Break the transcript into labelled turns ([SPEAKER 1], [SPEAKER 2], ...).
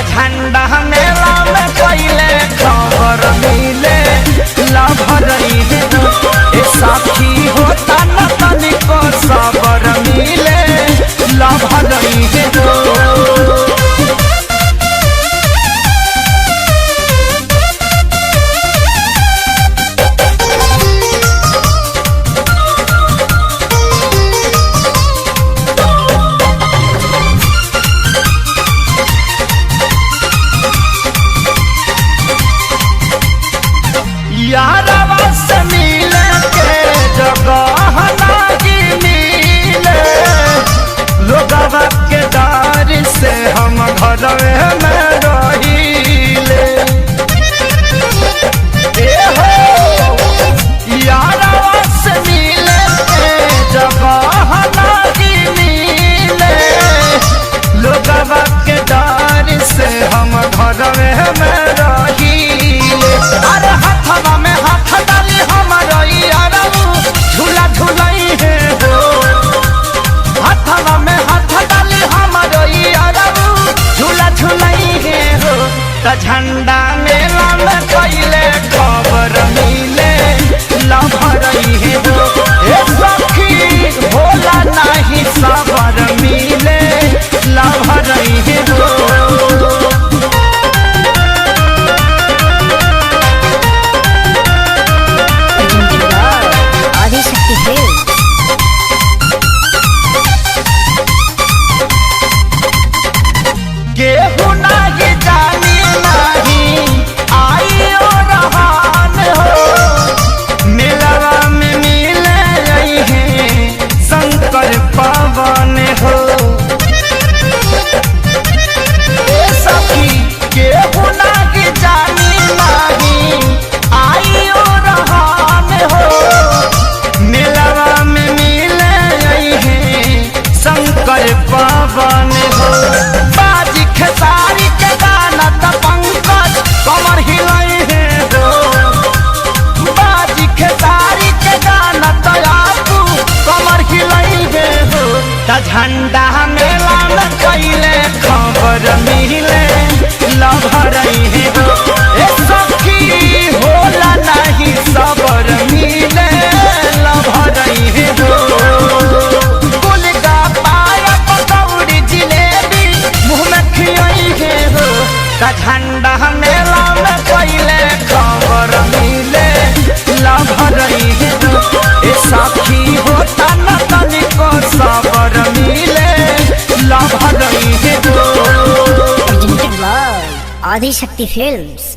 [SPEAKER 1] झंडा मेला में पहले खबर मिले लभरई ए सखी होता न तनिको सबर मिले लभरई यारवा से मिले के जगह नाही मिले लोगवा के डर से हम घर में रहीले यारवा से मिले के जगह नाही मिले लोगवा के डर से हम घर में रहीले। अरे हथवा में हाथ डाली हमारा झूला झूलाई है हो हथवा में हाथ डाली हमारा झूला झूलाई है हो तो झंडा मेला में पहले खबर मिले लभरई है हो ए सखी भोला नहीं सबर मिले लभरई है हो। केहू नहीं जानी नहीं आई और रहन हो मेलवा में मिले हैं शंकर पवन हो ए सखी केहू नहीं जानी नहीं आई और रहन हो मेलवा में मिले हैं शंकर पवन हो। खेसारी के गाना त पंकज कमर हिलाई है हो बाजी खेसारी के गाना त आपू कमर हिलाई है हो त झंडा मेला में पहले खबर मिले लभरई है हो ए सखी होला नहीं सबर मिले लभरई है हो। झंडा मेला में पहले खबर मिले लभरई हो ए सखी होता न तनिको सबर मिले लभरई हो।
[SPEAKER 2] आदिशक्ति फिल्म्स।